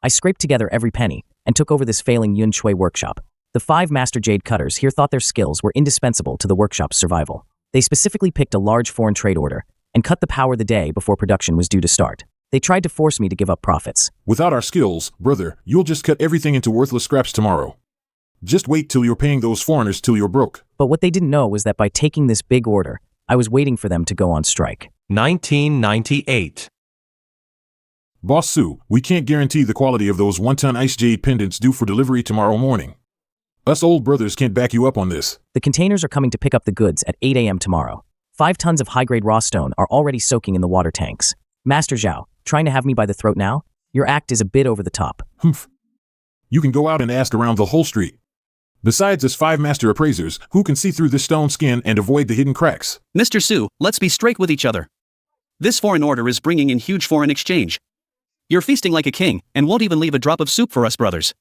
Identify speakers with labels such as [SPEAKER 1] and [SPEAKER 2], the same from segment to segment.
[SPEAKER 1] I scraped together every penny and took over this failing Yun Shui workshop. The 5 master jade cutters here thought their skills were indispensable to the workshop's survival. They specifically picked a large foreign trade order and cut the power the day before production was due to start. They tried to force me to give up profits.
[SPEAKER 2] Without our skills, brother, you'll just cut everything into worthless scraps tomorrow. Just wait till you're paying those foreigners till you're broke.
[SPEAKER 1] But what they didn't know was that by taking this big order, I was waiting for them to go on strike.
[SPEAKER 3] 1998.
[SPEAKER 2] Boss Su, we can't guarantee the quality of those 1-ton ice jade pendants due for delivery tomorrow morning. Us old brothers can't back you up on this.
[SPEAKER 1] The containers are coming to pick up the goods at 8 a.m. tomorrow. 5 tons of high-grade raw stone are already soaking in the water tanks. Master Zhao, trying to have me by the throat now? Your act is a bit over the top.
[SPEAKER 2] Humph. You can go out and ask around the whole street. Besides us 5 master appraisers, who can see through this stone skin and avoid the hidden cracks?
[SPEAKER 4] Mr. Su, let's be straight with each other. This foreign order is bringing in huge foreign exchange. You're feasting like a king and won't even leave a drop of soup for us brothers.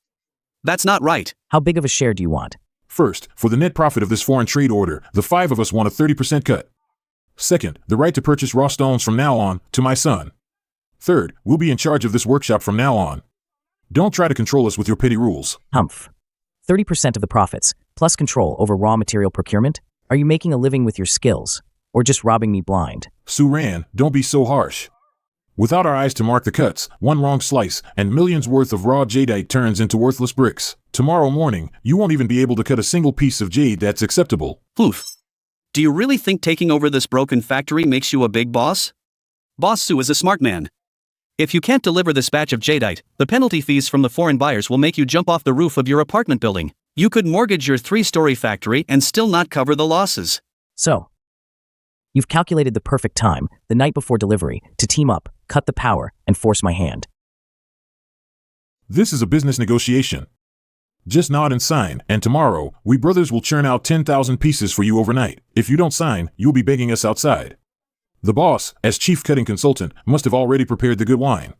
[SPEAKER 4] That's not right.
[SPEAKER 1] How big of a share do you want?
[SPEAKER 2] First, for the net profit of this foreign trade order, the 5 of us want a 30% cut. Second, the right to purchase raw stones from now on, to my son. Third, we'll be in charge of this workshop from now on. Don't try to control us with your petty rules.
[SPEAKER 1] Humph. 30% of the profits, plus control over raw material procurement? Are you making a living with your skills, or just robbing me blind?
[SPEAKER 2] Su Ran, don't be so harsh. Without our eyes to mark the cuts, one wrong slice, and millions worth of raw jadeite turns into worthless bricks. Tomorrow morning, you won't even be able to cut a single piece of jade that's acceptable.
[SPEAKER 4] Oof. Do you really think taking over this broken factory makes you a big boss? Boss Su is a smart man. If you can't deliver this batch of jadeite, the penalty fees from the foreign buyers will make you jump off the roof of your apartment building. You could mortgage your 3-story factory and still not cover the losses.
[SPEAKER 1] So, you've calculated the perfect time, the night before delivery, to team up, cut the power, and force my hand.
[SPEAKER 2] This is a business negotiation. Just nod and sign, and tomorrow, we brothers will churn out 10,000 pieces for you overnight. If you don't sign, you'll be begging us outside. The boss, as chief cutting consultant, must have already prepared the good wine.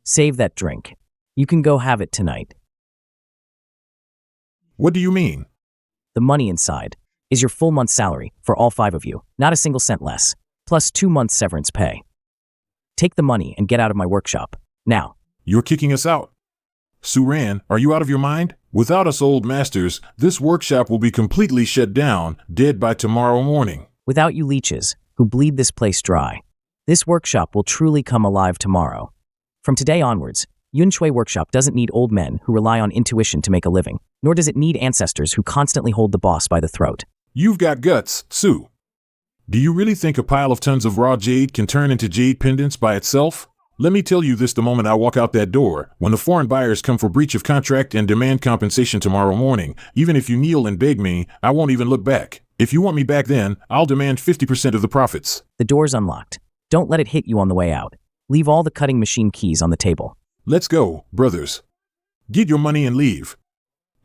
[SPEAKER 1] Save that drink. You can go have it tonight.
[SPEAKER 2] What do you mean?
[SPEAKER 1] The money inside is your full month's salary for all 5 of you, not a single cent less, plus 2 months severance pay. Take the money and get out of my workshop, now.
[SPEAKER 2] You're kicking us out. Su Ran, are you out of your mind? Without us old masters, this workshop will be completely shut down, dead by tomorrow morning.
[SPEAKER 1] Without you leeches, who bleed this place dry, this workshop will truly come alive tomorrow. From today onwards, Yun Shui Workshop doesn't need old men who rely on intuition to make a living, nor does it need ancestors who constantly hold the boss by the throat.
[SPEAKER 2] You've got guts, Su. Do you really think a pile of tons of raw jade can turn into jade pendants by itself? Let me tell you this the moment I walk out that door. When the foreign buyers come for breach of contract and demand compensation tomorrow morning, even if you kneel and beg me, I won't even look back. If you want me back then, I'll demand 50% of the profits.
[SPEAKER 1] The door's unlocked. Don't let it hit you on the way out. Leave all the cutting machine keys on the table.
[SPEAKER 2] Let's go, brothers. Get your money and leave.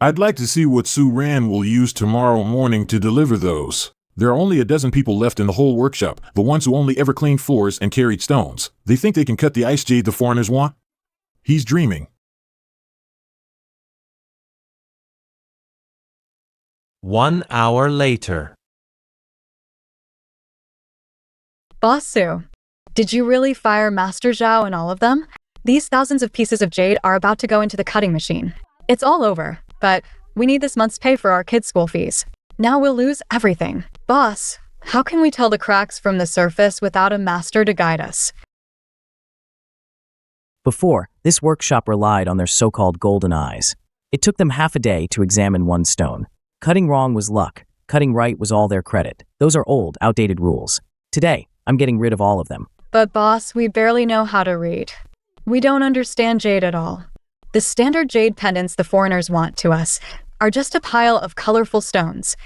[SPEAKER 2] I'd like to see what Su Ran will use tomorrow morning to deliver those. There are only a dozen people left in the whole workshop, the ones who only ever cleaned floors and carried stones. They think they can cut the ice jade the foreigners want? He's dreaming.
[SPEAKER 3] 1 hour later.
[SPEAKER 5] Boss Su, did you really fire Master Zhao and all of them? These thousands of pieces of jade are about to go into the cutting machine. It's all over, but we need this month's pay for our kids' school fees. Now we'll lose everything. Boss, how can we tell the cracks from the surface without a master to guide us?
[SPEAKER 1] Before, this workshop relied on their so-called golden eyes. It took them half a day to examine one stone. Cutting wrong was luck. Cutting right was all their credit. Those are old, outdated rules. Today, I'm getting rid of all of them.
[SPEAKER 5] But boss, we barely know how to read. We don't understand jade at all. The standard jade pendants the foreigners want to us are just a pile of colorful stones.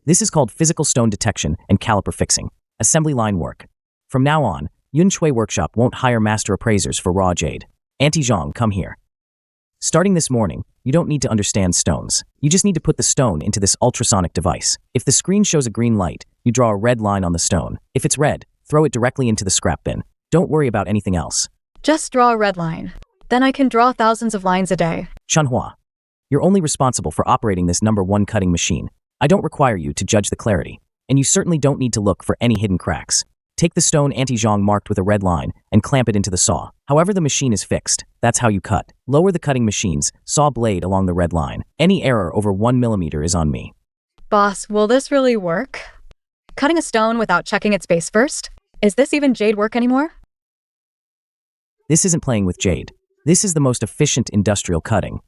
[SPEAKER 1] This is called physical stone detection and caliper fixing, assembly line work. From now on, Yun Shui Workshop won't hire master appraisers for raw jade. Auntie Zhang, come here. Starting this morning, you don't need to understand stones. You just need to put the stone into this ultrasonic device. If the screen shows a green light, you draw a red line on the stone. If it's red, throw it directly into the scrap bin. Don't worry about anything else.
[SPEAKER 5] Just draw a red line. Then I can draw thousands of lines a day.
[SPEAKER 1] Chunhua, you're only responsible for operating this #1 cutting machine. I don't require you to judge the clarity. And you certainly don't need to look for any hidden cracks. Take the stone anti-zhong marked with a red line and clamp it into the saw. However the machine is fixed, that's how you cut. Lower the cutting machine's saw blade along the red line. Any error over 1 millimeter is on me.
[SPEAKER 5] Boss, will this really work? Cutting a stone without checking its base first? Is this even Jade work anymore?
[SPEAKER 1] This isn't playing with Jade. This is the most efficient industrial cutting.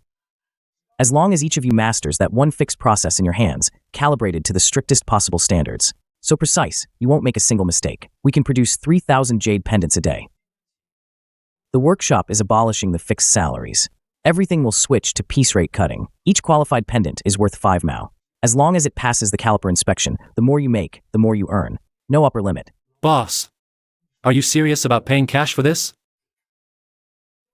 [SPEAKER 1] As long as each of you masters that one fixed process in your hands, calibrated to the strictest possible standards. So precise, you won't make a single mistake. We can produce 3,000 Jade pendants a day. The workshop is abolishing the fixed salaries. Everything will switch to piece rate cutting. Each qualified pendant is worth 5 mao. As long as it passes the caliper inspection, the more you make, the more you earn. No upper limit.
[SPEAKER 6] Boss, are you serious about paying cash for this?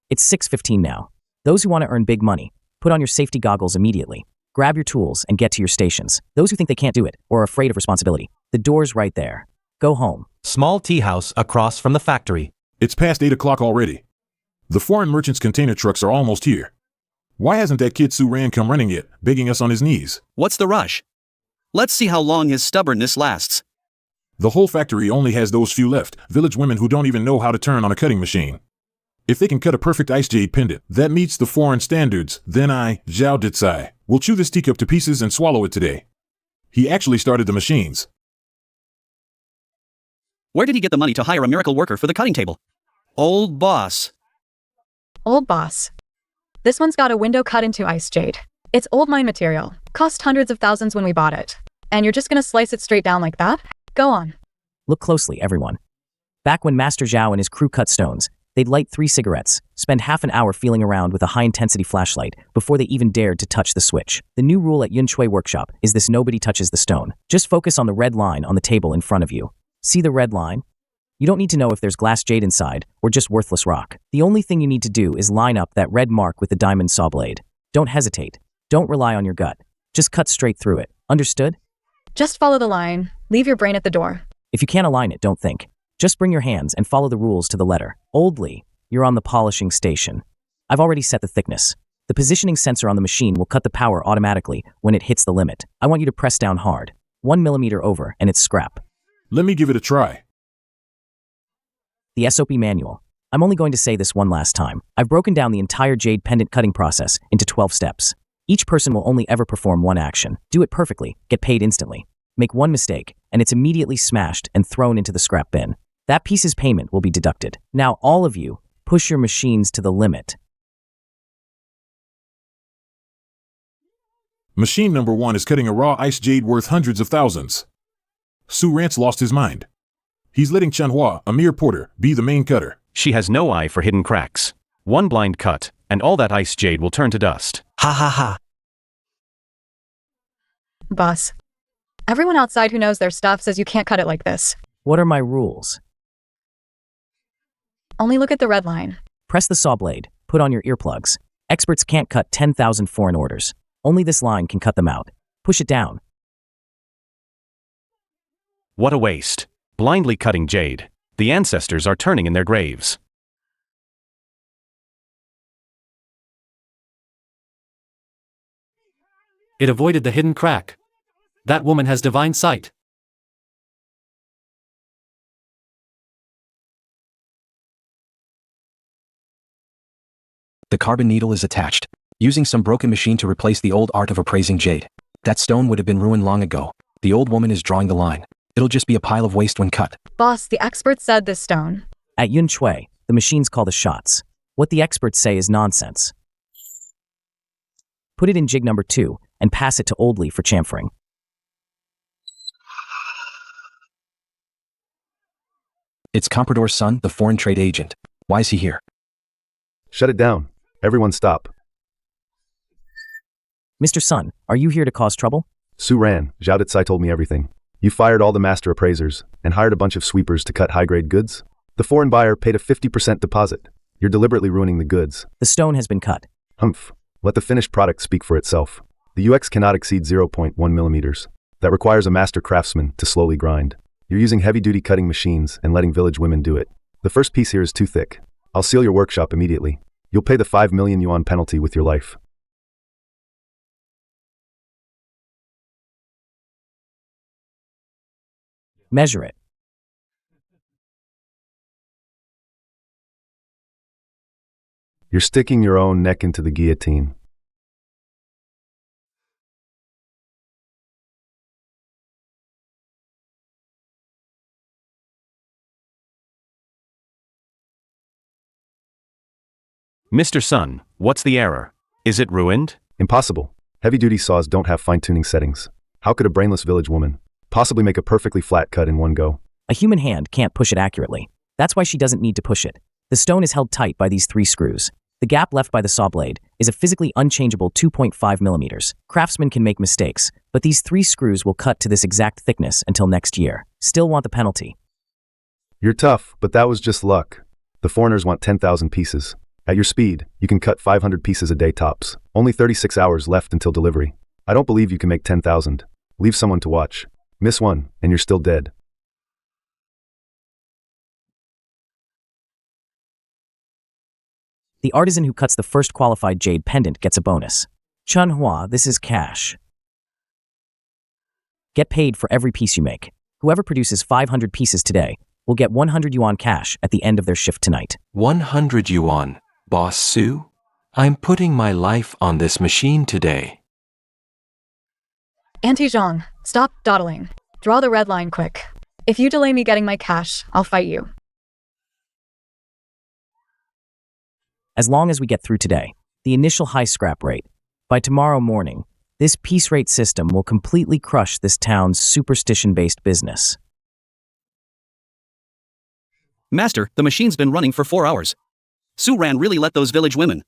[SPEAKER 1] It's 6:15 now. Those who want to earn big money, put on your safety goggles immediately. Grab your tools and get to your stations. Those who think they can't do it or are afraid of responsibility, the door's right there. Go home.
[SPEAKER 3] Small tea house across from the factory.
[SPEAKER 2] It's past 8 o'clock already. The foreign merchants' container trucks are almost here. Why hasn't that kid Su Ran come running yet, begging us on his knees?
[SPEAKER 4] What's the rush? Let's see how long his stubbornness lasts.
[SPEAKER 2] The whole factory only has those few left, village women who don't even know how to turn on a cutting machine. If they can cut a perfect ice jade pendant that meets the foreign standards, then I, Zhao Ditsai, will chew this teacup to pieces and swallow it today. He actually started the machines.
[SPEAKER 4] Where did he get the money to hire a miracle worker for the cutting table? Old boss.
[SPEAKER 5] Old boss. This one's got a window cut into ice jade. It's old mine material. Cost hundreds of thousands when we bought it. And you're just gonna slice it straight down like that? Go on.
[SPEAKER 1] Look closely, everyone. Back when Master Zhao and his crew cut stones, they'd light 3 cigarettes, spend half an hour feeling around with a high-intensity flashlight before they even dared to touch the switch. The new rule at Yun Shui Workshop is this: nobody touches the stone. Just focus on the red line on the table in front of you. See the red line? You don't need to know if there's glass jade inside or just worthless rock. The only thing you need to do is line up that red mark with the diamond saw blade. Don't hesitate. Don't rely on your gut. Just cut straight through it. Understood?
[SPEAKER 5] Just follow the line. Leave your brain at the door.
[SPEAKER 1] If you can't align it, don't think. Just bring your hands and follow the rules to the letter. Oldly, you're on the polishing station. I've already set the thickness. The positioning sensor on the machine will cut the power automatically when it hits the limit. I want you to press down hard. 1 millimeter over and it's scrap.
[SPEAKER 2] Let me give it a try.
[SPEAKER 1] The SOP manual. I'm only going to say this one last time. I've broken down the entire jade pendant cutting process into 12 steps. Each person will only ever perform one action. Do it perfectly, get paid instantly. Make one mistake, and it's immediately smashed and thrown into the scrap bin. That piece's payment will be deducted. Now all of you, push your machines to the limit.
[SPEAKER 2] Machine number 1 is cutting a raw ice jade worth hundreds of thousands. Su Rant's lost his mind. He's letting Chanhua, a mere porter, be the main cutter.
[SPEAKER 7] She has no eye for hidden cracks. One blind cut, and all that ice jade will turn to dust.
[SPEAKER 3] Ha ha ha.
[SPEAKER 5] Boss. Everyone outside who knows their stuff says you can't cut it like this.
[SPEAKER 1] What are my rules?
[SPEAKER 5] Only look at the red line.
[SPEAKER 1] Press the saw blade. Put on your earplugs. Experts can't cut 10,000 foreign orders. Only this line can cut them out. Push it down.
[SPEAKER 7] What a waste. Blindly cutting jade. The ancestors are turning in their graves.
[SPEAKER 6] It avoided the hidden crack. That woman has divine sight.
[SPEAKER 8] The carbon needle is attached, using some broken machine to replace the old art of appraising jade. That stone would have been ruined long ago. The old woman is drawing the line. It'll just be a pile of waste when cut.
[SPEAKER 5] Boss, the experts said this stone.
[SPEAKER 1] At Yun Shui, the machines call the shots. What the experts say is nonsense. Put it in jig number 2 and pass it to Oldly for chamfering.
[SPEAKER 8] It's Comprador's son, the foreign trade agent. Why is he here?
[SPEAKER 9] Shut it down. Everyone stop.
[SPEAKER 1] Mr. Sun, are you here to cause trouble?
[SPEAKER 9] Su Ran, Zhao Ditsai told me everything. You fired all the master appraisers and hired a bunch of sweepers to cut high-grade goods. The foreign buyer paid a 50% deposit. You're deliberately ruining the goods.
[SPEAKER 1] The stone has been cut.
[SPEAKER 9] Humph. Let the finished product speak for itself. The UX cannot exceed 0.1 millimeters. That requires a master craftsman to slowly grind. You're using heavy-duty cutting machines and letting village women do it. The first piece here is too thick. I'll seal your workshop immediately. You'll pay the 5 million yuan penalty with your life.
[SPEAKER 1] Measure it.
[SPEAKER 9] You're sticking your own neck into the guillotine.
[SPEAKER 7] Mr. Sun, what's the error? Is it ruined?
[SPEAKER 9] Impossible. Heavy-duty saws don't have fine-tuning settings. How could a brainless village woman possibly make a perfectly flat cut in one go?
[SPEAKER 1] A human hand can't push it accurately. That's why she doesn't need to push it. The stone is held tight by these 3 screws. The gap left by the saw blade is a physically unchangeable 2.5 millimeters. Craftsmen can make mistakes, but these 3 screws will cut to this exact thickness until next year. Still want the penalty.
[SPEAKER 9] You're tough, but that was just luck. The foreigners want 10,000 pieces. At your speed, you can cut 500 pieces a day tops. Only 36 hours left until delivery. I don't believe you can make 10,000. Leave someone to watch. Miss one, and you're still dead.
[SPEAKER 1] The artisan who cuts the first qualified jade pendant gets a bonus. Chun Hua, this is cash. Get paid for every piece you make. Whoever produces 500 pieces today will get 100 yuan cash at the end of their shift tonight.
[SPEAKER 10] 100 yuan, Boss Su? I'm putting my life on this machine today.
[SPEAKER 5] Auntie Zhang, stop dawdling. Draw the red line quick. If you delay me getting my cash, I'll fight you.
[SPEAKER 1] As long as we get through today, the initial high scrap rate. By tomorrow morning, this piece rate system will completely crush this town's superstition-based business.
[SPEAKER 4] Master, the machine's been running for 4 hours. Su Ran really let those village women.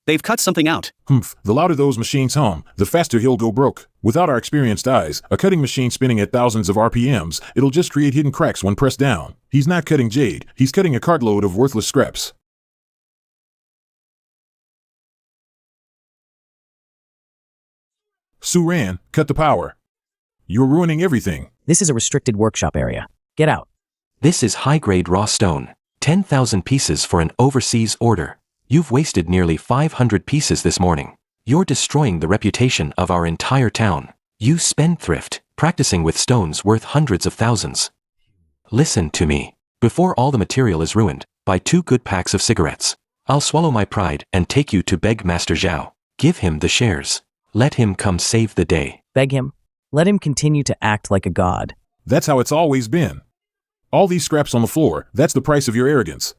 [SPEAKER 4] They've cut something out.
[SPEAKER 2] The louder those machines hum, the faster he'll go broke. Without our experienced eyes, a cutting machine spinning at thousands of RPMs, it'll just create hidden cracks when pressed down. He's not cutting jade, he's cutting a cartload of worthless scraps. Su Ran, cut the power. You're ruining everything.
[SPEAKER 1] This is a restricted workshop area. Get out.
[SPEAKER 10] This is high-grade raw stone. 10,000 pieces for an overseas order. You've wasted nearly 500 pieces this morning. You're destroying the reputation of our entire town. You spendthrift, practicing with stones worth hundreds of thousands. Listen to me. Before all the material is ruined, buy 2 good packs of cigarettes. I'll swallow my pride and take you to beg Master Zhao. Give him the shares. Let him come save the day.
[SPEAKER 1] Beg him. Let him continue to act like a god.
[SPEAKER 2] That's how it's always been. All these scraps on the floor, that's the price of your arrogance.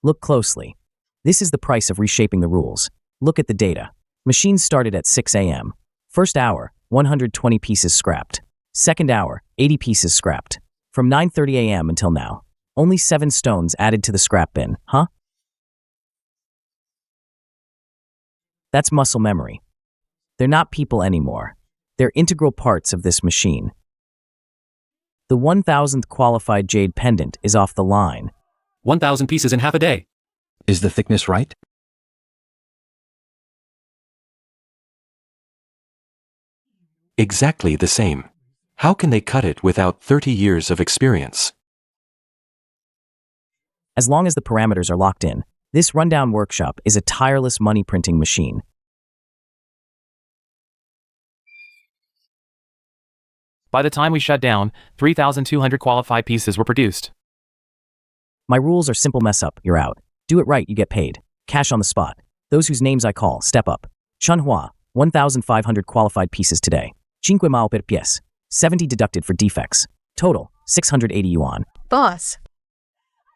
[SPEAKER 1] Look closely. This is the price of reshaping the rules. Look at the data. Machines started at 6 a.m. First hour, 120 pieces scrapped. Second hour, 80 pieces scrapped. From 9:30 a.m. until now, only 7 stones added to the scrap bin, huh? That's muscle memory. They're not people anymore. They're integral parts of this machine. The 1,000th qualified jade pendant is off the line.
[SPEAKER 6] 1,000 pieces in half a day.
[SPEAKER 8] Is the thickness right?
[SPEAKER 10] Exactly the same. How can they cut it without 30 years of experience?
[SPEAKER 1] As long as the parameters are locked in, this rundown workshop is a tireless money printing machine.
[SPEAKER 6] By the time we shut down, 3,200 qualified pieces were produced.
[SPEAKER 1] My rules are simple: mess up, you're out. Do it right, you get paid. Cash on the spot. Those whose names I call, step up. Chun Hua, 1,500 qualified pieces today. Cinque mao per pièce. 70 deducted for defects. Total, 680 yuan.
[SPEAKER 5] Boss.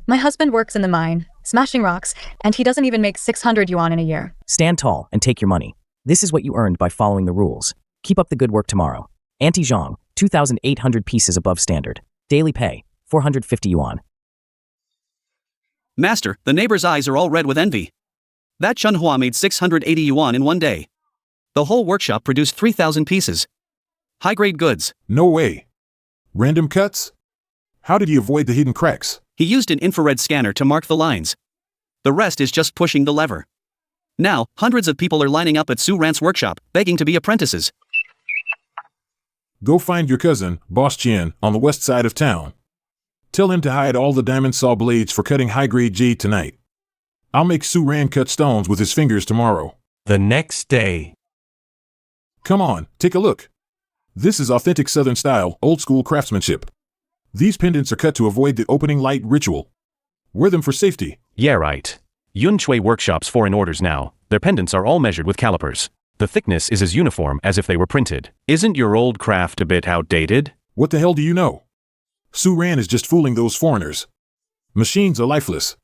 [SPEAKER 5] My husband works in the mine, smashing rocks, and he doesn't even make 600 yuan in a year.
[SPEAKER 1] Stand tall and take your money. This is what you earned by following the rules. Keep up the good work tomorrow. Auntie Zhang, 2,800 pieces above standard. Daily pay, 450 yuan.
[SPEAKER 4] Master, the neighbor's eyes are all red with envy. That Chun Hua made 680 yuan in one day. The whole workshop produced 3,000 pieces. High-grade goods.
[SPEAKER 2] No way. Random cuts? How did he avoid the hidden cracks?
[SPEAKER 4] He used an infrared scanner to mark the lines. The rest is just pushing the lever. Now, hundreds of people are lining up at Su Ran's workshop, begging to be apprentices.
[SPEAKER 2] Go find your cousin, Boss Chen, on the west side of town. Tell him to hide all the diamond saw blades for cutting high-grade jade tonight. I'll make Su Ran cut stones with his fingers tomorrow.
[SPEAKER 3] The next day.
[SPEAKER 2] Come on, take a look. This is authentic Southern style, old-school craftsmanship. These pendants are cut to avoid the opening light ritual. Wear them for safety.
[SPEAKER 7] Yeah, right. Yunshui Workshop's foreign orders now. Their pendants are all measured with calipers. The thickness is as uniform as if they were printed. Isn't your old craft a bit outdated?
[SPEAKER 2] What the hell do you know? Su Ran is just fooling those foreigners. Machines are lifeless.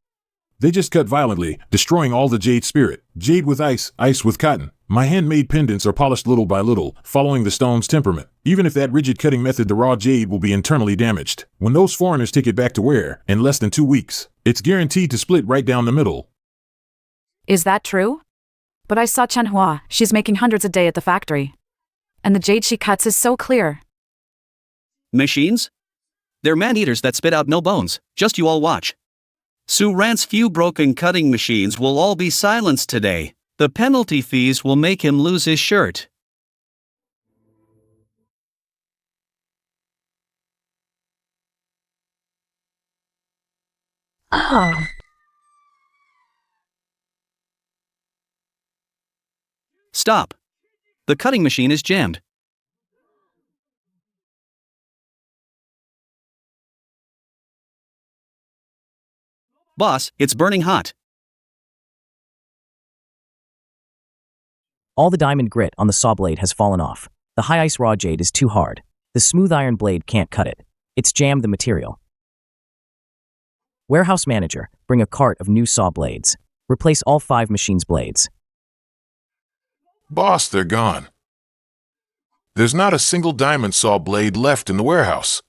[SPEAKER 2] They just cut violently, destroying all the Jade spirit. Jade with ice, ice with cotton. My handmade pendants are polished little by little, following the stone's temperament. Even if that rigid cutting method, the raw jade will be internally damaged. When those foreigners take it back to wear, in less than 2 weeks, it's guaranteed to split right down the middle.
[SPEAKER 11] Is that true? But I saw Chen Hua. She's making hundreds a day at the factory. And the jade she cuts is so clear.
[SPEAKER 4] Machines? They're man-eaters that spit out no bones. Just you all watch. Su Ran's few broken cutting machines will all be silenced today. The penalty fees will make him lose his shirt.
[SPEAKER 5] Oh.
[SPEAKER 4] Stop. The cutting machine is jammed. Boss, it's burning hot.
[SPEAKER 1] All the diamond grit on the saw blade has fallen off. The high ice raw jade is too hard. The smooth iron blade can't cut it. It's jammed the material. Warehouse manager, bring a cart of new saw blades. Replace all 5 machines' blades.
[SPEAKER 12] Boss, they're gone. There's not a single diamond saw blade left in the warehouse.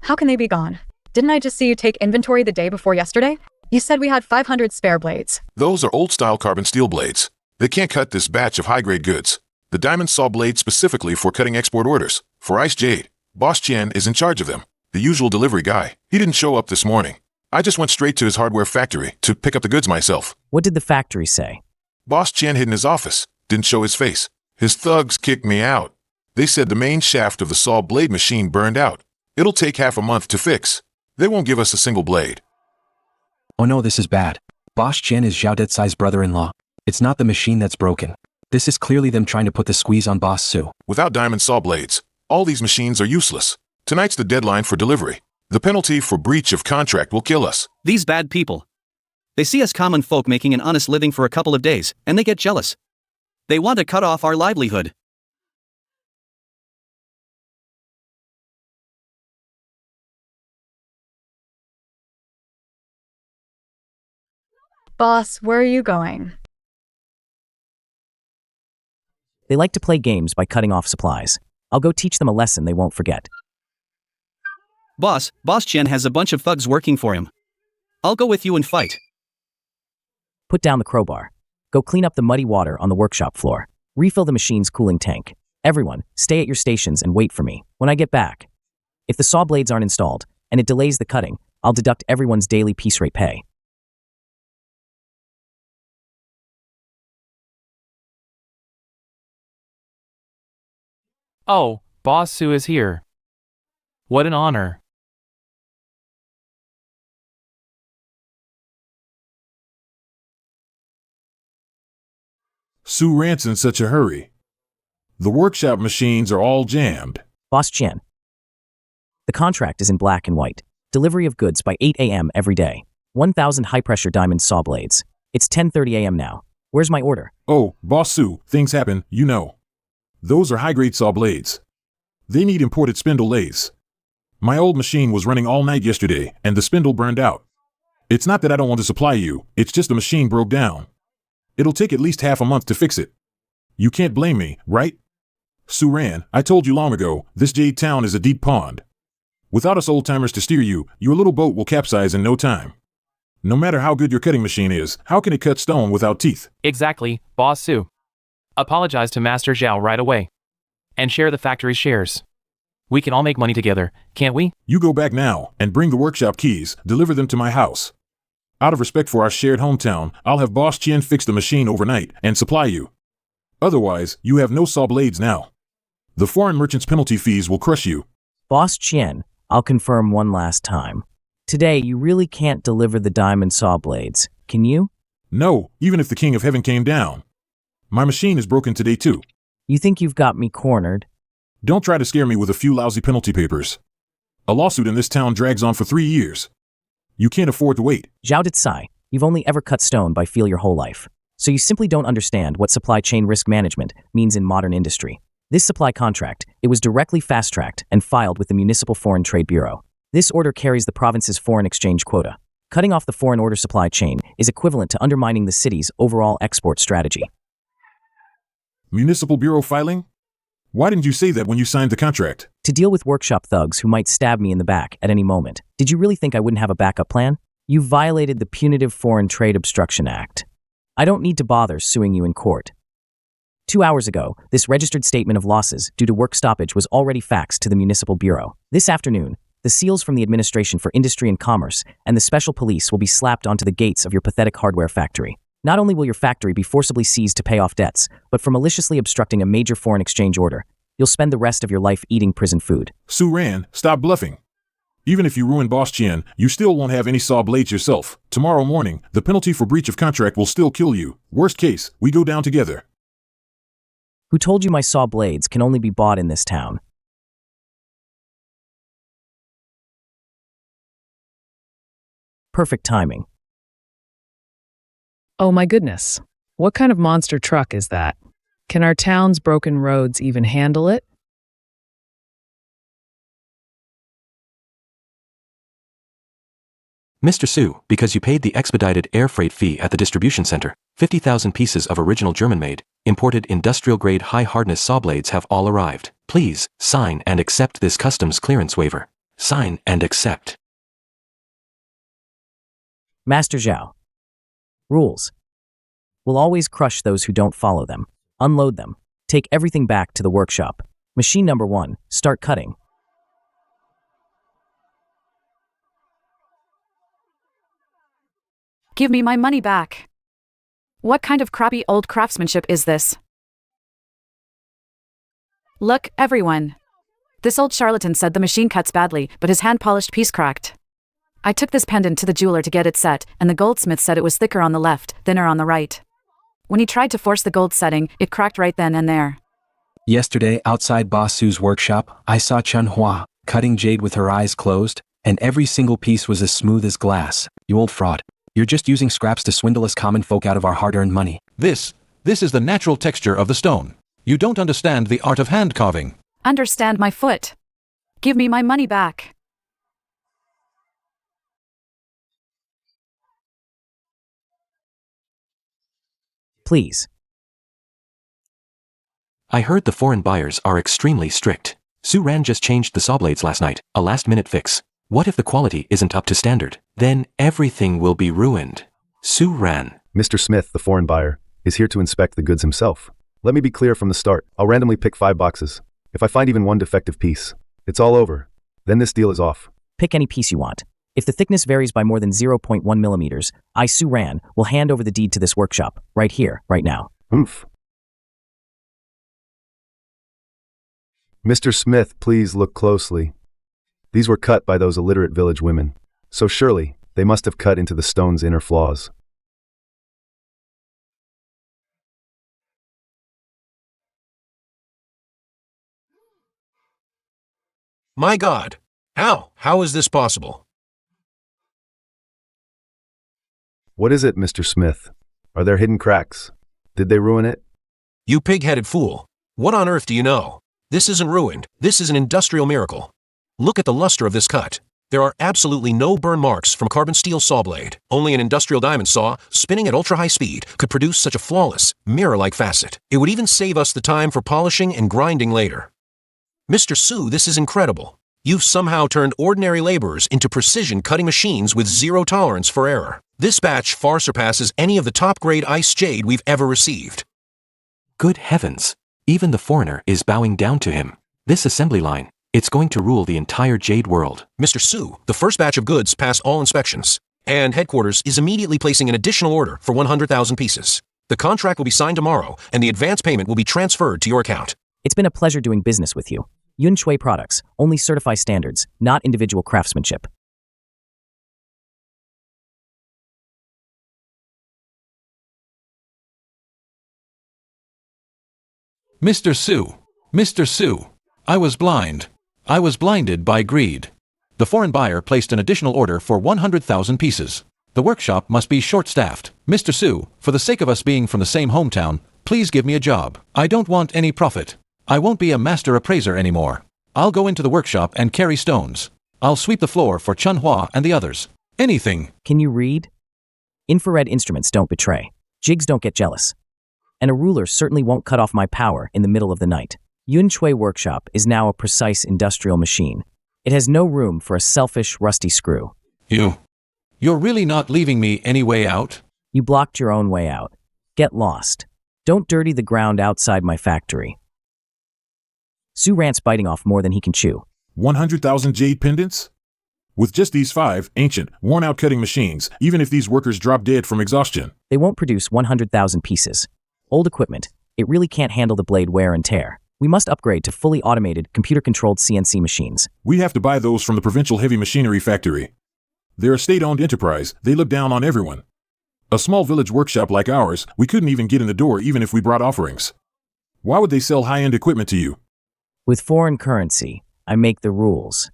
[SPEAKER 5] How can they be gone? Didn't I just see you take inventory the day before yesterday? You said we had 500 spare blades.
[SPEAKER 12] Those are old-style carbon steel blades. They can't cut this batch of high-grade goods. The diamond saw blade specifically for cutting export orders. For Ice Jade, Boss Chen is in charge of them. The usual delivery guy. He didn't show up this morning. I just went straight to his hardware factory to pick up the goods myself.
[SPEAKER 1] What did the factory say?
[SPEAKER 12] Boss Chen hid in his office. Didn't show his face. His thugs kicked me out. They said the main shaft of the saw blade machine burned out. It'll take half a month to fix. They won't give us a single blade.
[SPEAKER 8] Oh no, this is bad. Boss Chen is Zhao Detsai's brother-in-law. It's not the machine that's broken. This is clearly them trying to put the squeeze on Boss Su.
[SPEAKER 12] Without diamond saw blades, all these machines are useless. Tonight's the deadline for delivery. The penalty for breach of contract will kill us.
[SPEAKER 4] These bad people. They see us common folk making an honest living for a couple of days, and they get jealous. They want to cut off our livelihood.
[SPEAKER 5] Boss, where are you going?
[SPEAKER 1] They like to play games by cutting off supplies. I'll go teach them a lesson they won't forget.
[SPEAKER 4] Boss Chen has a bunch of thugs working for him. I'll go with you and fight.
[SPEAKER 1] Put down the crowbar. Go clean up the muddy water on the workshop floor. Refill the machine's cooling tank. Everyone, stay at your stations and wait for me when I get back. If the saw blades aren't installed, and it delays the cutting, I'll deduct everyone's daily piece rate pay.
[SPEAKER 6] Oh, Boss Su is here. What an honor.
[SPEAKER 2] Su Ran's in such a hurry. The workshop machines are all jammed.
[SPEAKER 1] Boss Chen. The contract is in black and white. Delivery of goods by 8 a.m. every day. 1,000 high-pressure diamond saw blades. It's 10:30 a.m. now. Where's my order?
[SPEAKER 2] Oh, Boss Su, things happen, you know. Those are high-grade saw blades. They need imported spindle lathes. My old machine was running all night yesterday, and the spindle burned out. It's not that I don't want to supply you, it's just the machine broke down. It'll take at least half a month to fix it. You can't blame me, right? Su Ran, I told you long ago, this Jade town is a deep pond. Without us old-timers to steer you, your little boat will capsize in no time. No matter how good your cutting machine is, how can it cut stone without teeth?
[SPEAKER 6] Exactly, Boss Su. Apologize to Master Zhao right away. And share the factory's shares. We can all make money together, can't we?
[SPEAKER 2] You go back now, and bring the workshop keys, deliver them to my house. Out of respect for our shared hometown, I'll have Boss Chen fix the machine overnight and supply you. Otherwise, you have no saw blades now. The foreign merchant's penalty fees will crush you.
[SPEAKER 1] Boss Chen, I'll confirm one last time. Today, you really can't deliver the diamond saw blades, can you?
[SPEAKER 2] No, even if the King of Heaven came down. My machine is broken today too.
[SPEAKER 1] You think you've got me cornered?
[SPEAKER 2] Don't try to scare me with a few lousy penalty papers. A lawsuit in this town drags on for 3 years. You can't afford to wait.
[SPEAKER 1] Zhao Sai, you've only ever cut stone by feel your whole life. So you simply don't understand what supply chain risk management means in modern industry. This supply contract, it was directly fast-tracked and filed with the Municipal Foreign Trade Bureau. This order carries the province's foreign exchange quota. Cutting off the foreign order supply chain is equivalent to undermining the city's overall export strategy.
[SPEAKER 2] Municipal Bureau filing? Why didn't you say that when you signed the contract?
[SPEAKER 1] To deal with workshop thugs who might stab me in the back at any moment. Did you really think I wouldn't have a backup plan? You violated the Punitive Foreign Trade Obstruction Act. I don't need to bother suing you in court. 2 hours ago, this registered statement of losses due to work stoppage was already faxed to the Municipal Bureau. This afternoon, the seals from the Administration for Industry and Commerce and the Special Police will be slapped onto the gates of your pathetic hardware factory. Not only will your factory be forcibly seized to pay off debts, but for maliciously obstructing a major foreign exchange order, you'll spend the rest of your life eating prison food.
[SPEAKER 2] Su Ran, stop bluffing. Even if you ruin Boss Qian, you still won't have any saw blades yourself. Tomorrow morning, the penalty for breach of contract will still kill you. Worst case, we go down together.
[SPEAKER 1] Who told you my saw blades can only be bought in this town? Perfect timing.
[SPEAKER 13] Oh my goodness. What kind of monster truck is that? Can our town's broken roads even handle it?
[SPEAKER 10] Mr. Su, because you paid the expedited air freight fee at the distribution center, 50,000 pieces of original German-made, imported industrial-grade high-hardness saw blades have all arrived. Please, sign and accept this customs clearance waiver. Sign and accept.
[SPEAKER 1] Master Zhao. Rules. Will always crush those who don't follow them. Unload them. Take everything back to the workshop. Machine number 1, start cutting.
[SPEAKER 11] Give me my money back. What kind of crappy old craftsmanship is this? Look, everyone. This old charlatan said the machine cuts badly, but his hand-polished piece cracked. I took this pendant to the jeweler to get it set, and the goldsmith said it was thicker on the left, thinner on the right. When he tried to force the gold setting, it cracked right then and there.
[SPEAKER 8] Yesterday, outside Boss Su's workshop, I saw Chen Hua cutting jade with her eyes closed, and every single piece was as smooth as glass. You old fraud. You're just using scraps to swindle us common folk out of our hard-earned money.
[SPEAKER 14] This is the natural texture of the stone. You don't understand the art of hand carving.
[SPEAKER 11] Understand my foot. Give me my money back.
[SPEAKER 1] Please.
[SPEAKER 10] I heard the foreign buyers are extremely strict. Su Ran just changed the saw blades last night, a last-minute fix. What if the quality isn't up to standard? Then everything will be ruined. Su Ran.
[SPEAKER 9] Mr. Smith, the foreign buyer, is here to inspect the goods himself. Let me be clear from the start. I'll randomly pick 5 boxes. If I find even one defective piece, it's all over. Then this deal is off.
[SPEAKER 1] Pick any piece you want. If the thickness varies by more than 0.1 millimeters, I, Su Ran, will hand over the deed to this workshop, right here, right now.
[SPEAKER 9] Oomph. Mr. Smith, please look closely. These were cut by those illiterate village women. So surely, they must have cut into the stone's inner flaws.
[SPEAKER 15] My God! How is this possible?
[SPEAKER 9] What is it, Mr. Smith? Are there hidden cracks? Did they ruin it?
[SPEAKER 15] You pig-headed fool. What on earth do you know? This isn't ruined. This is an industrial miracle. Look at the luster of this cut. There are absolutely no burn marks from carbon steel saw blade. Only an industrial diamond saw, spinning at ultra-high speed, could produce such a flawless, mirror-like facet. It would even save us the time for polishing and grinding later. Mr. Su, this is incredible. You've somehow turned ordinary laborers into precision cutting machines with zero tolerance for error. This batch far surpasses any of the top-grade ice jade we've ever received.
[SPEAKER 10] Good heavens. Even the foreigner is bowing down to him. This assembly line, it's going to rule the entire jade world.
[SPEAKER 15] Mr. Su, the first batch of goods passed all inspections, and headquarters is immediately placing an additional order for 100,000 pieces. The contract will be signed tomorrow, and the advance payment will be transferred to your account.
[SPEAKER 1] It's been a pleasure doing business with you. Yun Shui Products only certify standards, not individual craftsmanship.
[SPEAKER 14] Mr. Su, I was blind. I was blinded by greed. The foreign buyer placed an additional order for 100,000 pieces. The workshop must be short-staffed. Mr. Su, for the sake of us being from the same hometown, please give me a job. I don't want any profit. I won't be a master appraiser anymore. I'll go into the workshop and carry stones. I'll sweep the floor for Chun Hua and the others. Anything.
[SPEAKER 1] Can you read? Infrared instruments don't betray. Jigs don't get jealous. And a ruler certainly won't cut off my power in the middle of the night. Yun Shui Workshop is now a precise industrial machine. It has no room for a selfish, rusty screw.
[SPEAKER 14] You're really not leaving me any way out?
[SPEAKER 1] You blocked your own way out. Get lost. Don't dirty the ground outside my factory. Su rants, biting off more than he can chew.
[SPEAKER 2] 100,000 jade pendants? With just these 5 ancient, worn-out cutting machines, even if these workers drop dead from exhaustion.
[SPEAKER 1] They won't produce 100,000 pieces. Old equipment. It really can't handle the blade wear and tear. We must upgrade to fully automated, computer-controlled CNC machines.
[SPEAKER 2] We have to buy those from the provincial heavy machinery factory. They're a state-owned enterprise. They look down on everyone. A small village workshop like ours, we couldn't even get in the door even if we brought offerings. Why would they sell high-end equipment to you?
[SPEAKER 1] With foreign currency, I make the rules.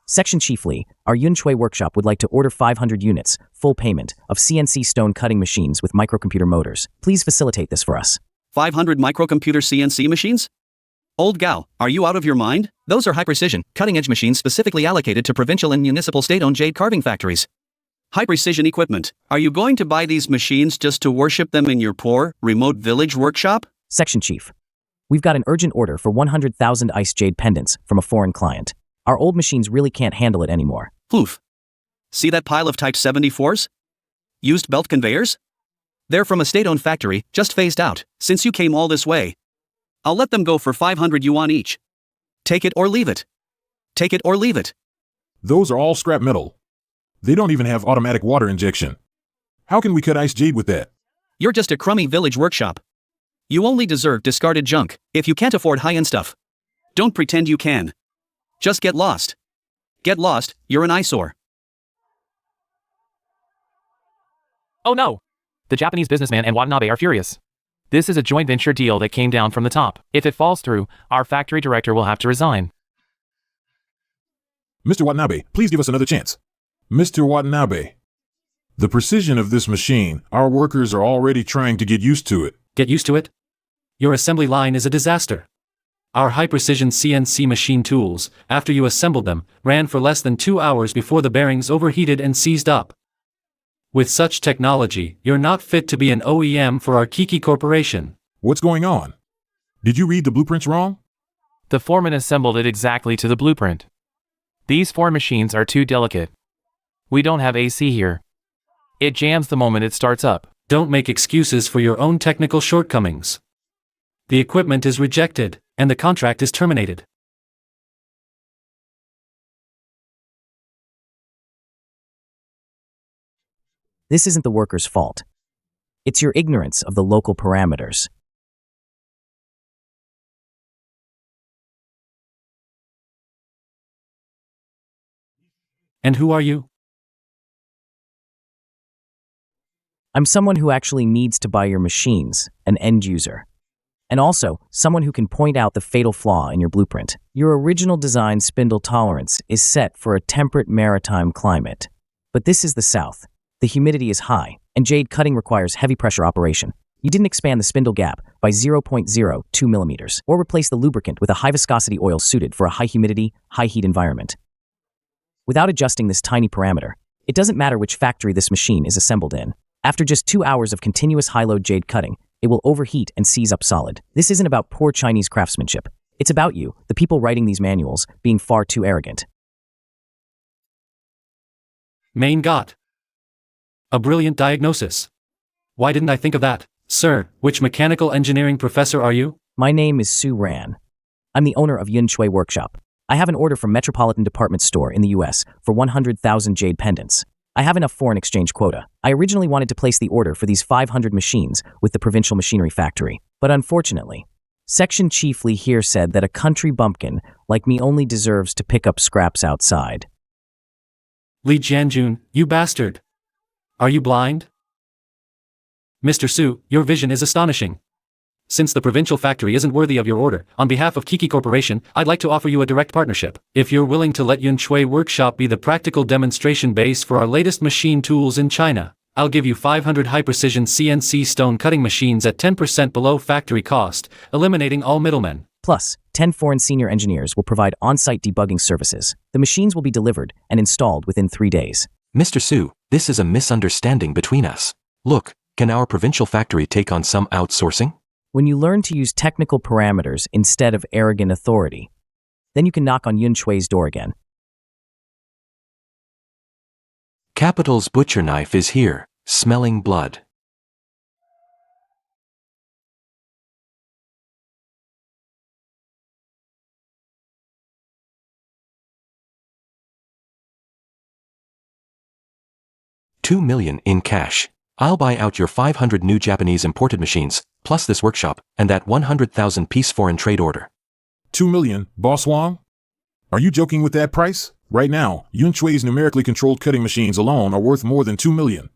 [SPEAKER 1] Section Chief Lee, our Yun Shui Workshop would like to order 500 units, full payment, of CNC stone cutting machines with microcomputer motors. Please facilitate this for us.
[SPEAKER 4] 500 microcomputer CNC machines? Old gal, are you out of your mind? Those are high-precision, cutting-edge machines specifically allocated to provincial and municipal state-owned jade carving factories. High-precision equipment. Are you going to buy these machines just to worship them in your poor, remote village workshop?
[SPEAKER 1] Section Chief. We've got an urgent order for 100,000 ice jade pendants from a foreign client. Our old machines really can't handle it anymore.
[SPEAKER 4] Poof. See that pile of Type 74s? Used belt conveyors? They're from a state-owned factory, just phased out, since you came all this way. I'll let them go for 500 yuan each. Take it or leave it. Take it or leave it.
[SPEAKER 2] Those are all scrap metal. They don't even have automatic water injection. How can we cut ice jade with that?
[SPEAKER 4] You're just a crummy village workshop. You only deserve discarded junk, if you can't afford high-end stuff. Don't pretend you can. Just get lost. Get lost, you're an eyesore.
[SPEAKER 6] Oh no! The Japanese businessman and Watanabe are furious. This is a joint venture deal that came down from the top. If it falls through, our factory director will have to resign.
[SPEAKER 2] Mr. Watanabe, please give us another chance. Mr. Watanabe. The precision of this machine, our workers are already trying to get used to it.
[SPEAKER 16] Get used to it? Your assembly line is a disaster. Our high-precision CNC machine tools, after you assembled them, ran for less than 2 hours before the bearings overheated and seized up. With such technology, you're not fit to be an OEM for our Kiki Corporation.
[SPEAKER 2] What's going on? Did you read the blueprints wrong?
[SPEAKER 6] The foreman assembled it exactly to the blueprint. These 4 machines are too delicate. We don't have AC here. It jams the moment it starts up.
[SPEAKER 16] Don't make excuses for your own technical shortcomings. The equipment is rejected, and the contract is terminated.
[SPEAKER 1] This isn't the worker's fault. It's your ignorance of the local parameters.
[SPEAKER 16] And who are you?
[SPEAKER 1] I'm someone who actually needs to buy your machines, an end user. And also, someone who can point out the fatal flaw in your blueprint. Your original design spindle tolerance is set for a temperate maritime climate. But this is the South. The humidity is high, and jade cutting requires heavy pressure operation. You didn't expand the spindle gap by 0.02 millimeters, or replace the lubricant with a high viscosity oil suited for a high humidity, high heat environment. Without adjusting this tiny parameter, it doesn't matter which factory this machine is assembled in. After just 2 hours of continuous high-load jade cutting, it will overheat and seize up solid. This isn't about poor Chinese craftsmanship. It's about you, the people writing these manuals, being far too arrogant.
[SPEAKER 16] Main got. A brilliant diagnosis. Why didn't I think of that? Sir, which mechanical engineering professor are you?
[SPEAKER 1] My name is Su Ran. I'm the owner of Yun Shui Workshop. I have an order from Metropolitan Department Store in the US for 100,000 jade pendants. I have enough foreign exchange quota. I originally wanted to place the order for these 500 machines with the provincial machinery factory. But unfortunately, Section Chief Lee here said that a country bumpkin like me only deserves to pick up scraps outside.
[SPEAKER 16] Li Jianjun, you bastard. Are you blind? Mr. Su, your vision is astonishing. Since the provincial factory isn't worthy of your order, on behalf of Kiki Corporation, I'd like to offer you a direct partnership. If you're willing to let Yunshui Workshop be the practical demonstration base for our latest machine tools in China, I'll give you 500 high-precision CNC stone cutting machines at 10% below factory cost, eliminating all middlemen.
[SPEAKER 1] Plus, 10 foreign senior engineers will provide on-site debugging services. The machines will be delivered and installed within 3 days.
[SPEAKER 10] Mr. Su, this is a misunderstanding between us. Look, can our provincial factory take on some outsourcing?
[SPEAKER 1] When you learn to use technical parameters instead of arrogant authority, then you can knock on Yunshui's door again.
[SPEAKER 10] Capital's butcher knife is here, smelling blood. $2 million in cash. I'll buy out your 500 new Japanese imported machines, plus this workshop, and that 100,000-piece foreign trade order.
[SPEAKER 2] 2 million, Boss Wong? Are you joking with that price? Right now, Yunshui's numerically controlled cutting machines alone are worth more than 2 million.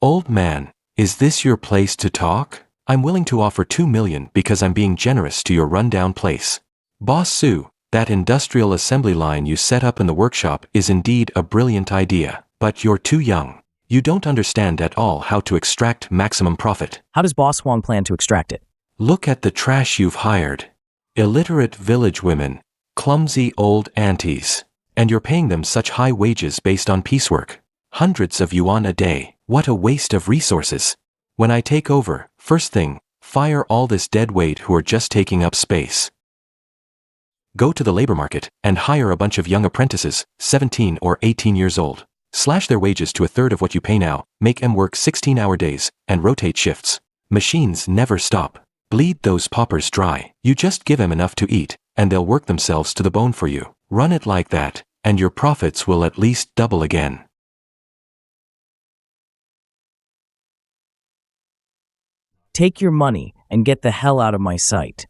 [SPEAKER 10] Old man, is this your place to talk? I'm willing to offer 2 million because I'm being generous to your rundown place. Boss Su, that industrial assembly line you set up in the workshop is indeed a brilliant idea, but you're too young. You don't understand at all how to extract maximum profit.
[SPEAKER 1] How does Boss Wong plan to extract it?
[SPEAKER 10] Look at the trash you've hired. Illiterate village women, clumsy old aunties, and you're paying them such high wages based on piecework. Hundreds of yuan a day. What a waste of resources. When I take over, first thing, fire all this dead weight who are just taking up space. Go to the labor market and hire a bunch of young apprentices, 17 or 18 years old. Slash their wages to a third of what you pay now, make them work 16-hour days, and rotate shifts. Machines never stop. Bleed those paupers dry. You just give them enough to eat, and they'll work themselves to the bone for you. Run it like that, and your profits will at least double again.
[SPEAKER 1] Take your money and get the hell out of my sight.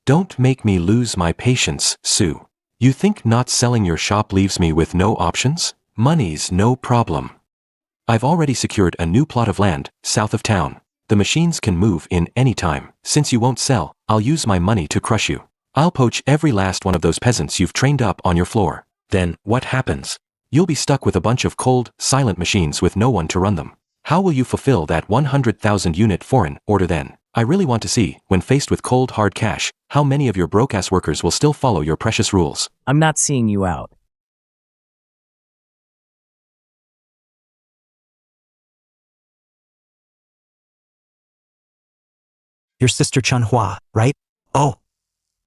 [SPEAKER 10] Don't make me lose my patience, Su. You think not selling your shop leaves me with no options? Money's no problem. I've already secured a new plot of land, south of town. The machines can move in any time. Since you won't sell, I'll use my money to crush you. I'll poach every last one of those peasants you've trained up on your floor. Then, what happens? You'll be stuck with a bunch of cold, silent machines with no one to run them. How will you fulfill that 100,000-unit foreign order then? I really want to see, when faced with cold hard cash, how many of your broke-ass workers will still follow your precious rules.
[SPEAKER 1] I'm not seeing you out.
[SPEAKER 17] Your sister Chunhua, right? Oh,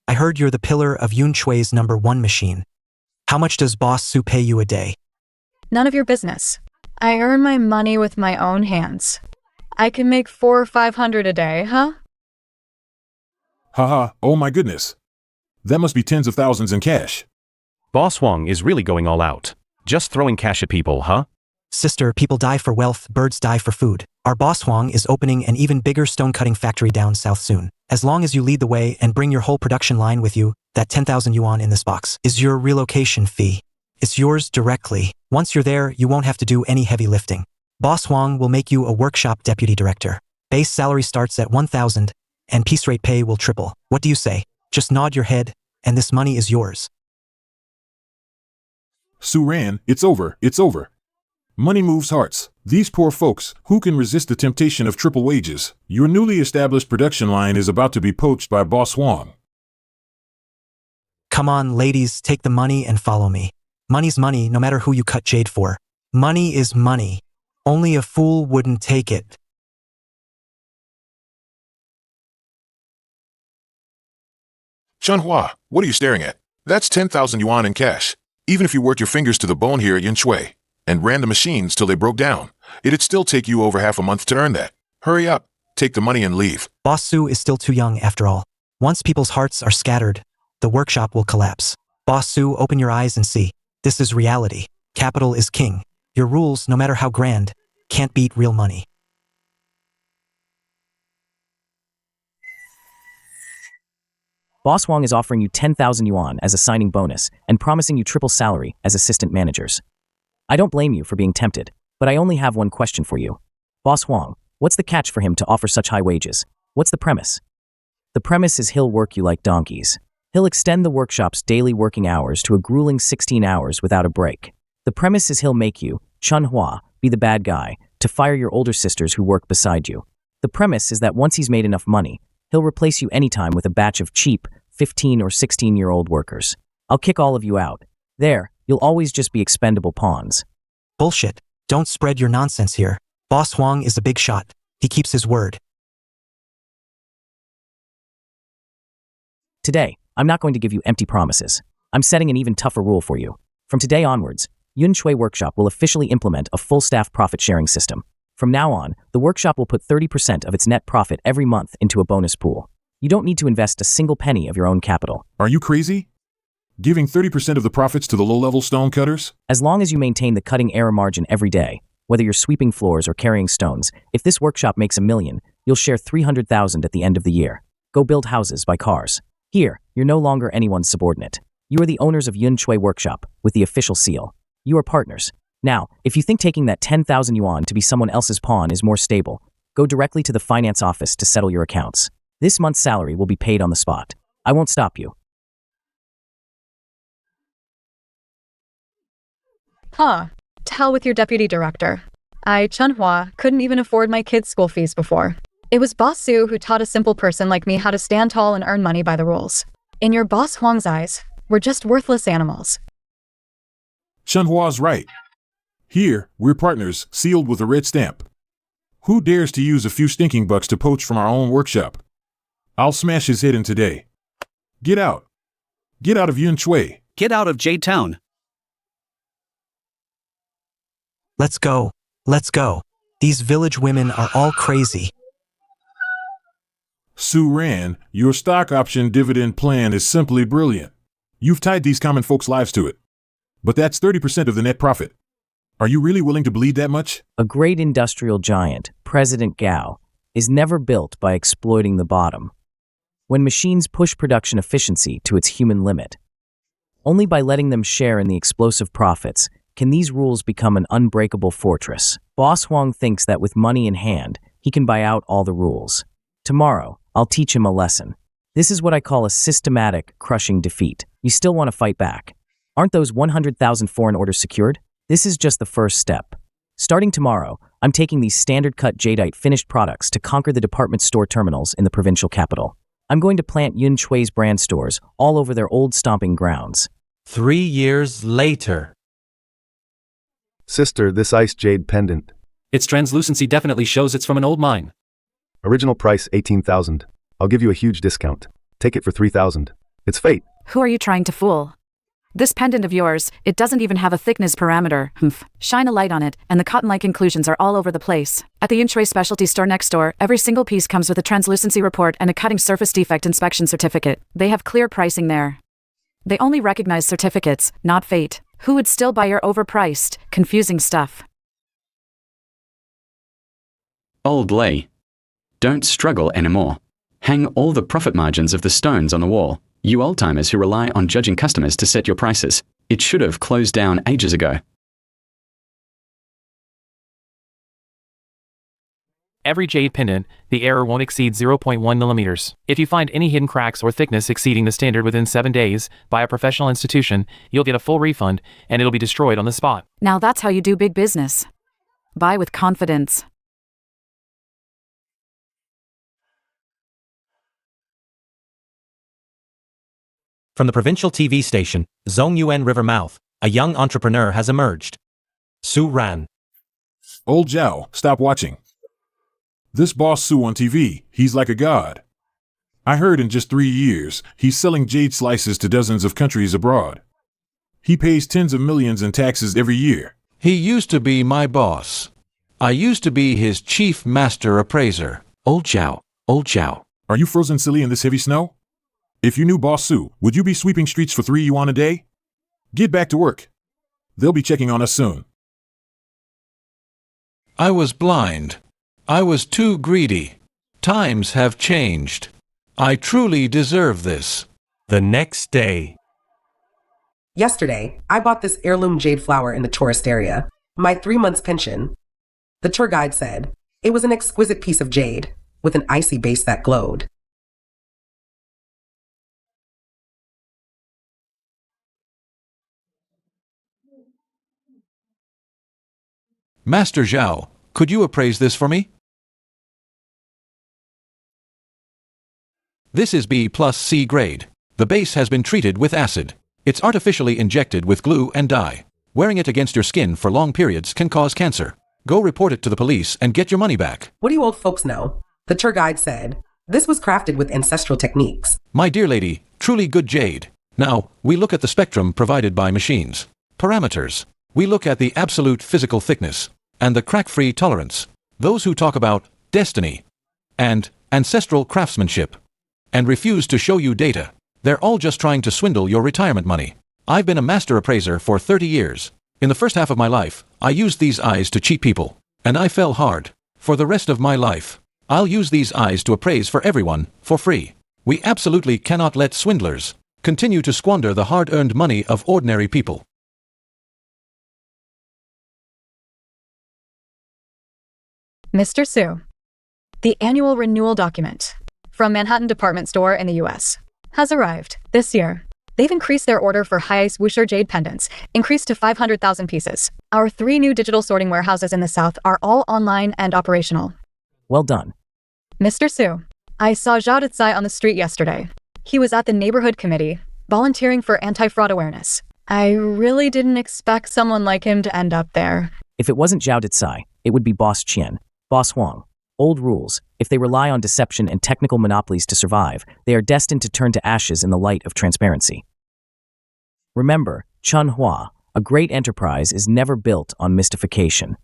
[SPEAKER 17] I heard you're the pillar of Yunshui's #1 machine. How much does Boss Su pay you a day?
[SPEAKER 5] None of your business. I earn my money with my own hands. I can make 400 or 500 a day, huh?
[SPEAKER 2] Haha, oh my goodness. That must be tens of thousands in cash.
[SPEAKER 7] Boss Wong is really going all out. Just throwing cash at people, huh?
[SPEAKER 17] Sister, people die for wealth, birds die for food. Our boss Huang is opening an even bigger stone-cutting factory down south soon. As long as you lead the way and bring your whole production line with you, that 10,000 yuan in this box is your relocation fee. It's yours directly. Once you're there, you won't have to do any heavy lifting. Boss Huang will make you a workshop deputy director. Base salary starts at 1,000, and piece rate pay will triple. What do you say? Just nod your head, and this money is yours.
[SPEAKER 2] Su Ran, it's over, it's over. Money moves hearts. These poor folks, who can resist the temptation of triple wages? Your newly established production line is about to be poached by Boss Wong.
[SPEAKER 17] Come on, ladies, take the money and follow me. Money's money, no matter who you cut Jade for. Money is money. Only a fool wouldn't take it.
[SPEAKER 12] Chunhua, what are you staring at? That's 10,000 yuan in cash. Even if you worked your fingers to the bone here at Yunshui and ran the machines till they broke down, it'd still take you over half a month to earn that. Hurry up, take the money and leave.
[SPEAKER 17] Boss Su is still too young after all. Once people's hearts are scattered, the workshop will collapse. Boss Su, open your eyes and see. This is reality. Capital is king. Your rules, no matter how grand, can't beat real money.
[SPEAKER 1] Boss Wong is offering you 10,000 yuan as a signing bonus and promising you triple salary as assistant managers. I don't blame you for being tempted, but I only have one question for you. Boss Wong, What's the catch for him to offer such high wages? What's the premise? The premise is he'll work you like donkeys. He'll extend the workshop's daily working hours to a grueling 16 hours without a break. The premise is he'll make you, Chun Hua, be the bad guy, to fire your older sisters who work beside you. The premise is that once he's made enough money, he'll replace you anytime with a batch of cheap, 15 or 16-year-old workers. I'll kick all of you out. There, you'll always just be expendable pawns.
[SPEAKER 17] Bullshit. Don't spread your nonsense here. Boss Huang is a big shot. He keeps his word.
[SPEAKER 1] Today, I'm not going to give you empty promises. I'm setting an even tougher rule for you. From today onwards, Yun Shui Workshop will officially implement a full staff profit-sharing system. From now on, the workshop will put 30% of its net profit every month into a bonus pool. You don't need to invest a single penny of your own capital.
[SPEAKER 2] Are you crazy? Giving 30% of the profits to the low-level stone cutters?
[SPEAKER 1] As long as you maintain the cutting error margin every day, whether you're sweeping floors or carrying stones, if this workshop makes $1 million, you'll share $300,000 at the end of the year. Go build houses, buy cars. Here, you're no longer anyone's subordinate. You are the owners of Yun Shui Workshop, with the official seal. You are partners. Now, if you think taking that 10,000 yuan to be someone else's pawn is more stable, go directly to the finance office to settle your accounts. This month's salary will be paid on the spot. I won't stop you.
[SPEAKER 5] Huh. To hell with your deputy director. I, Chun Hua, couldn't even afford my kids' school fees before. It was Boss Su who taught a simple person like me how to stand tall and earn money by the rules. In your Boss Huang's eyes, we're just worthless animals.
[SPEAKER 2] Chun Hua's right. Here, we're partners, sealed with a red stamp. Who dares to use a few stinking bucks to poach from our own workshop? I'll smash his head in today. Get out. Get out of Yun Shui.
[SPEAKER 4] Get out of Jade Town.
[SPEAKER 17] Let's go. Let's go. These village women are all crazy.
[SPEAKER 2] Su Ran, your stock option dividend plan is simply brilliant. You've tied these common folks' lives to it. But that's 30% of the net profit. Are you really willing to bleed that much?
[SPEAKER 1] A great industrial giant, President Gao, is never built by exploiting the bottom. When machines push production efficiency to its human limit, only by letting them share in the explosive profits can these rules become an unbreakable fortress. Boss Huang thinks that with money in hand, he can buy out all the rules. Tomorrow, I'll teach him a lesson. This is what I call a systematic, crushing defeat. You still want to fight back. Aren't those 100,000 foreign orders secured? This is just the first step. Starting tomorrow, I'm taking these standard-cut jadeite finished products to conquer the department store terminals in the provincial capital. I'm going to plant Yun Shui's brand stores all over their old stomping grounds.
[SPEAKER 3] 3 years later.
[SPEAKER 9] Sister, this ice jade pendant.
[SPEAKER 16] Its translucency definitely shows it's from an old mine.
[SPEAKER 9] Original price 18,000. I'll give you a huge discount. Take it for 3,000. It's fate.
[SPEAKER 11] Who are you trying to fool? This pendant of yours, it doesn't even have a thickness parameter. Shine a light on it, and the cotton-like inclusions are all over the place. At the Yun Shui specialty store next door, every single piece comes with a translucency report and a cutting surface defect inspection certificate. They have clear pricing there. They only recognize certificates, not fate. Who would still buy your overpriced, confusing stuff?
[SPEAKER 18] Old Lei. Don't struggle anymore. Hang all the profit margins of the stones on the wall. You old-timers who rely on judging customers to set your prices. It should have closed down ages ago.
[SPEAKER 6] Every jade pendant, the error won't exceed 0.1 millimeters. If you find any hidden cracks or thickness exceeding the standard within 7 days by a professional institution, you'll get a full refund, and it'll be destroyed on the spot.
[SPEAKER 11] Now that's how you do big business. Buy with confidence.
[SPEAKER 3] From the provincial TV station, Zongyuan River mouth, a young entrepreneur has emerged. Su Ran.
[SPEAKER 2] Old Zhao, stop watching. This boss Su on TV, he's like a god. I heard in just 3 years, he's selling jade slices to dozens of countries abroad. He pays tens of millions in taxes every year.
[SPEAKER 14] He used to be my boss. I used to be his chief master appraiser.
[SPEAKER 10] Old Zhao.
[SPEAKER 2] Are you frozen silly in this heavy snow? If you knew Boss Su, would you be sweeping streets for 3 yuan a day? Get back to work. They'll be checking on us soon.
[SPEAKER 14] I was blind. I was too greedy. Times have changed. I truly deserve this.
[SPEAKER 3] The next day.
[SPEAKER 19] Yesterday, I bought this heirloom jade flower in the tourist area. My 3 months pension. The tour guide said, It was an exquisite piece of jade, with an icy base that glowed.
[SPEAKER 14] Master Zhao, could you appraise this for me? This is B plus C grade. The base has been treated with acid. It's artificially injected with glue and dye. Wearing it against your skin for long periods can cause cancer. Go report it to the police and get your money back.
[SPEAKER 19] What do you old folks know? The tour guide said, this was crafted with ancestral techniques.
[SPEAKER 14] My dear lady, truly good jade. Now, we look at the spectrum provided by machines. Parameters. We look at the absolute physical thickness and the crack-free tolerance. Those who talk about destiny and ancestral craftsmanship and refuse to show you data, they're all just trying to swindle your retirement money. I've been a master appraiser for 30 years. In the first half of my life, I used these eyes to cheat people, and I fell hard. For the rest of my life, I'll use these eyes to appraise for everyone, for free. We absolutely cannot let swindlers continue to squander the hard-earned money of ordinary people.
[SPEAKER 5] Mr. Su, the annual renewal document from Manhattan Department Store in the US has arrived this year. They've increased their order for high-ice Wuxia jade pendants, increased to 500,000 pieces. Our 3 new digital sorting warehouses in the South are all online and operational.
[SPEAKER 1] Well done.
[SPEAKER 5] Mr. Su, I saw Jade Tsai on the street yesterday. He was at the neighborhood committee, volunteering for anti-fraud awareness. I really didn't expect someone like him to end up there.
[SPEAKER 1] If it wasn't Zhao Tsai, it would be Boss Qian, Boss Huang. Old rules. If they rely on deception and technical monopolies to survive, they are destined to turn to ashes in the light of transparency. Remember, Chun Hua, a great enterprise is never built on mystification.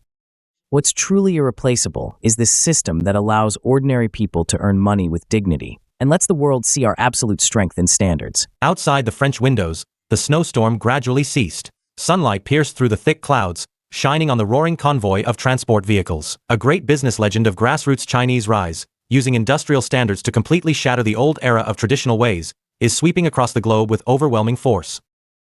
[SPEAKER 1] What's truly irreplaceable is this system that allows ordinary people to earn money with dignity and lets the world see our absolute strength and standards.
[SPEAKER 3] Outside the French windows, the snowstorm gradually ceased. Sunlight pierced through the thick clouds, shining on the roaring convoy of transport vehicles. A great business legend of grassroots Chinese rise, using industrial standards to completely shatter the old era of traditional ways, is sweeping across the globe with overwhelming force.